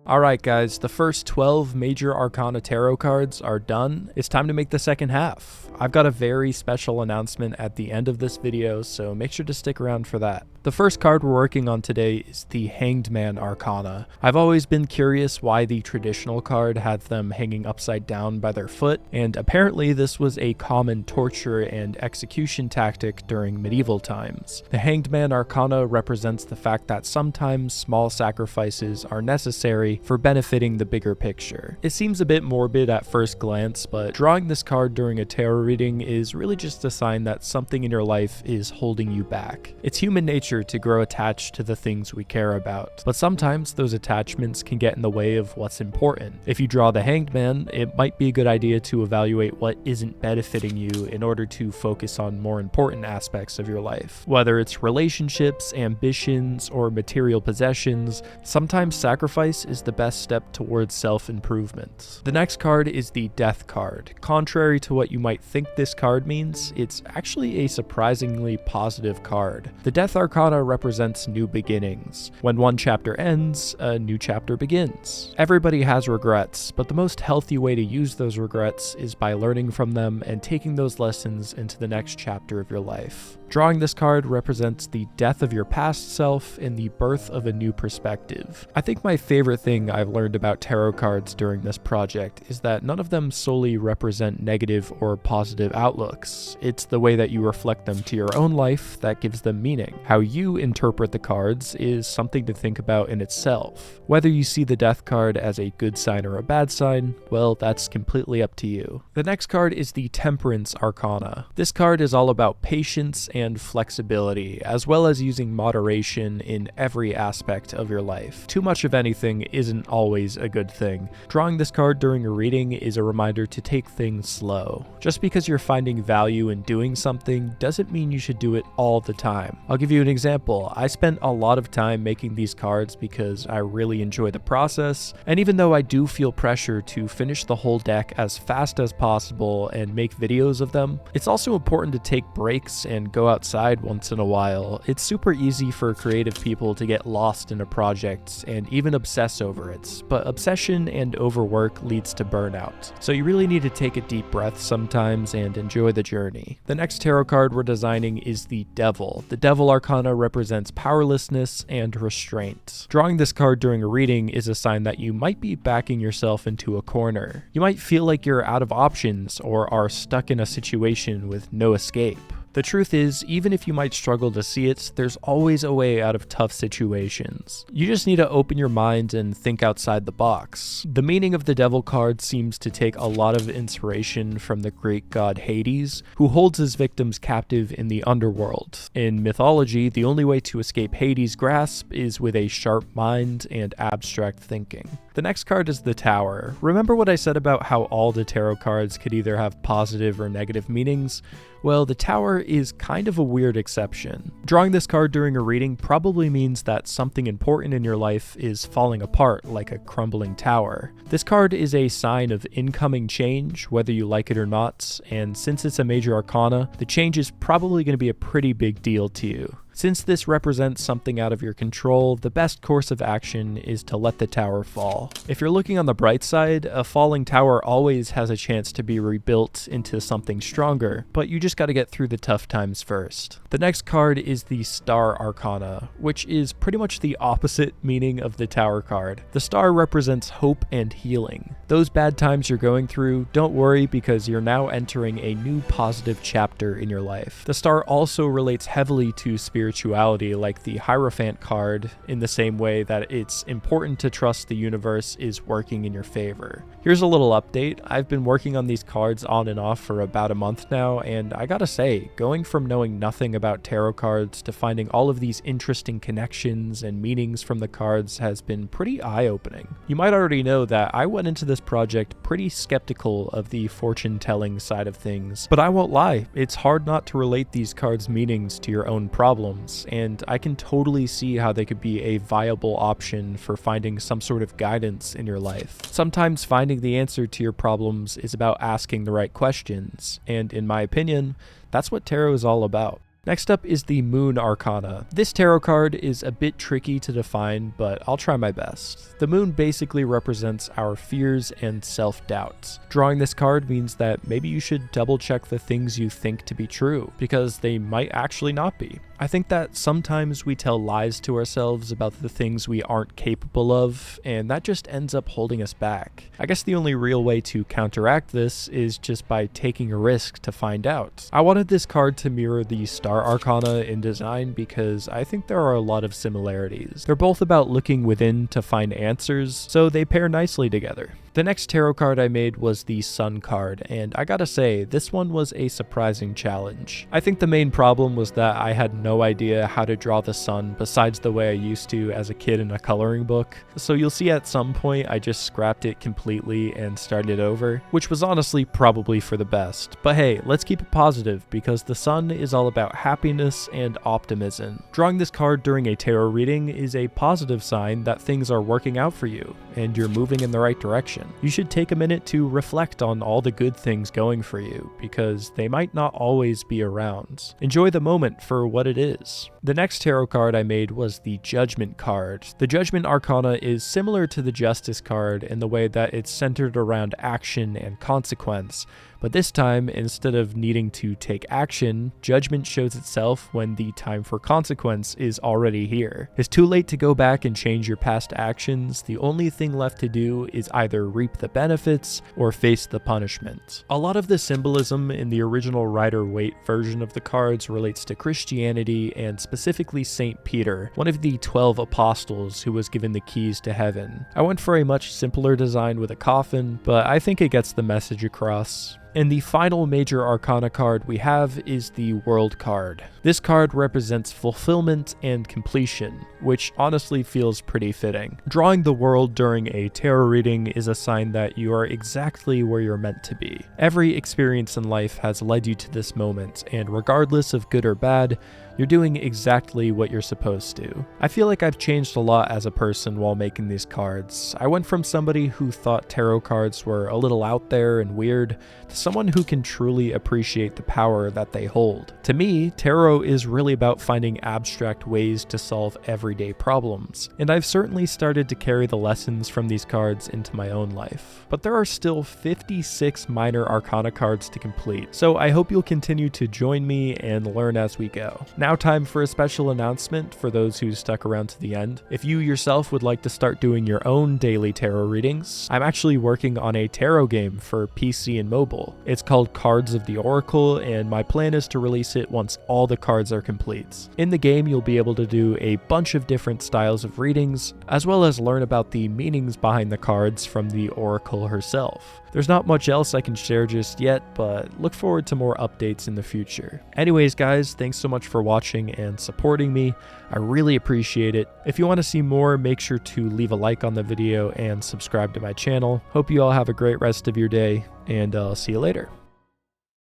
Alright guys, the first 12 major Arcana tarot cards are done. It's time to make the second half. I've got a very special announcement at the end of this video, so make sure to stick around for that. The first card we're working on today is the Hanged Man Arcana. I've always been curious why the traditional card had them hanging upside down by their foot, and apparently this was a common torture and execution tactic during medieval times. The Hanged Man Arcana represents the fact that sometimes small sacrifices are necessary for benefiting the bigger picture. It seems a bit morbid at first glance, but drawing this card during a tarot reading is really just a sign that something in your life is holding you back. It's human nature to grow attached to the things we care about, but sometimes those attachments can get in the way of what's important. If you draw the Hanged Man, it might be a good idea to evaluate what isn't benefiting you in order to focus on more important aspects of your life. Whether it's relationships, ambitions, or material possessions, sometimes sacrifice is the best step towards self-improvement. The next card is the Death card. Contrary to what you might think this card means, it's actually a surprisingly positive card. The Death Arcana represents new beginnings. When one chapter ends, a new chapter begins. Everybody has regrets, but the most healthy way to use those regrets is by learning from them and taking those lessons into the next chapter of your life. Drawing this card represents the death of your past self and the birth of a new perspective. I think my favorite thing I've learned about tarot cards during this project is that none of them solely represent negative or positive outlooks. It's the way that you reflect them to your own life that gives them meaning. How you interpret the cards is something to think about in itself. Whether you see the Death card as a good sign or a bad sign, well, that's completely up to you. The next card is the Temperance Arcana. This card is all about patience and flexibility, as well as using moderation in every aspect of your life. Too much of anything isn't always a good thing. Drawing this card during a reading is a reminder to take things slow. Just because you're finding value in doing something doesn't mean you should do it all the time. I'll give you an example. I spent a lot of time making these cards because I really enjoy the process, and even though I do feel pressure to finish the whole deck as fast as possible and make videos of them, it's also important to take breaks and go outside once in a while. It's super easy for creative people to get lost in a project and even obsess over it, but obsession and overwork leads to burnout. So you really need to take a deep breath sometimes and enjoy the journey. The next tarot card we're designing is the Devil. The Devil Arcana represents powerlessness and restraint. Drawing this card during a reading is a sign that you might be backing yourself into a corner. You might feel like you're out of options or are stuck in a situation with no escape. The truth is, even if you might struggle to see it, there's always a way out of tough situations. You just need to open your mind and think outside the box. The meaning of the Devil card seems to take a lot of inspiration from the Greek god Hades, who holds his victims captive in the underworld. In mythology, the only way to escape Hades' grasp is with a sharp mind and abstract thinking. The next card is the Tower. Remember what I said about how all the tarot cards could either have positive or negative meanings? Well, the Tower is kind of a weird exception. Drawing this card during a reading probably means that something important in your life is falling apart like a crumbling tower. This card is a sign of incoming change, whether you like it or not, and since it's a major arcana, the change is probably going to be a pretty big deal to you. Since this represents something out of your control, the best course of action is to let the tower fall. If you're looking on the bright side, a falling tower always has a chance to be rebuilt into something stronger, but you just gotta get through the tough times first. The next card is the Star Arcana, which is pretty much the opposite meaning of the Tower card. The star represents hope and healing. Those bad times you're going through, don't worry because you're now entering a new positive chapter in your life. The star also relates heavily to spirituality like the Hierophant card, in the same way that it's important to trust the universe is working in your favor. Here's a little update. I've been working on these cards on and off for about a month now, and I gotta say, going from knowing nothing about tarot cards to finding all of these interesting connections and meanings from the cards has been pretty eye-opening. You might already know that I went into this project pretty skeptical of the fortune-telling side of things, but I won't lie, it's hard not to relate these cards' meanings to your own problems, and I can totally see how they could be a viable option for finding some sort of guidance in your life. Sometimes finding the answer to your problems is about asking the right questions, and in my opinion, that's what tarot is all about. Next up is the Moon Arcana. This tarot card is a bit tricky to define, but I'll try my best. The moon basically represents our fears and self-doubts. Drawing this card means that maybe you should double check the things you think to be true, because they might actually not be. I think that sometimes we tell lies to ourselves about the things we aren't capable of, and that just ends up holding us back. I guess the only real way to counteract this is just by taking a risk to find out. I wanted this card to mirror the Star Arcana in design because I think there are a lot of similarities. They're both about looking within to find answers, so they pair nicely together. The next tarot card I made was the Sun card, and I gotta say, this one was a surprising challenge. I think the main problem was that I had no idea how to draw the sun besides the way I used to as a kid in a coloring book, so you'll see at some point I just scrapped it completely and started over, which was honestly probably for the best. But hey, let's keep it positive because the sun is all about happiness and optimism. Drawing this card during a tarot reading is a positive sign that things are working out for you and you're moving in the right direction. You should take a minute to reflect on all the good things going for you, because they might not always be around. Enjoy the moment for what it is. The next tarot card I made was the Judgment card. The Judgment Arcana is similar to the Justice card in the way that it's centered around action and consequence, but this time, instead of needing to take action, judgment shows itself when the time for consequence is already here. It's too late to go back and change your past actions. The only thing left to do is either reap the benefits or face the punishment. A lot of the symbolism in the original Rider-Waite version of the cards relates to Christianity and specifically Saint Peter, one of the 12 apostles who was given the keys to heaven. I went for a much simpler design with a coffin, but I think it gets the message across. And the final major arcana card we have is the World card. This card represents fulfillment and completion, which honestly feels pretty fitting. Drawing the world during a tarot reading is a sign that you are exactly where you're meant to be. Every experience in life has led you to this moment, and regardless of good or bad, you're doing exactly what you're supposed to. I feel like I've changed a lot as a person while making these cards. I went from somebody who thought tarot cards were a little out there and weird to someone who can truly appreciate the power that they hold. To me, tarot is really about finding abstract ways to solve everyday problems, and I've certainly started to carry the lessons from these cards into my own life. But there are still 56 minor arcana cards to complete, so I hope you'll continue to join me and learn as we go. Now time for a special announcement for those who stuck around to the end. If you yourself would like to start doing your own daily tarot readings, I'm actually working on a tarot game for PC and mobile. It's called Cards of the Oracle, and my plan is to release it once all the cards are complete. In the game, you'll be able to do a bunch of different styles of readings, as well as learn about the meanings behind the cards from the Oracle herself. There's not much else I can share just yet, but look forward to more updates in the future. Anyways guys, thanks so much for watching and supporting me. I really appreciate it. If you want to see more, make sure to leave a like on the video and subscribe to my channel. Hope you all have a great rest of your day, and I'll see you later.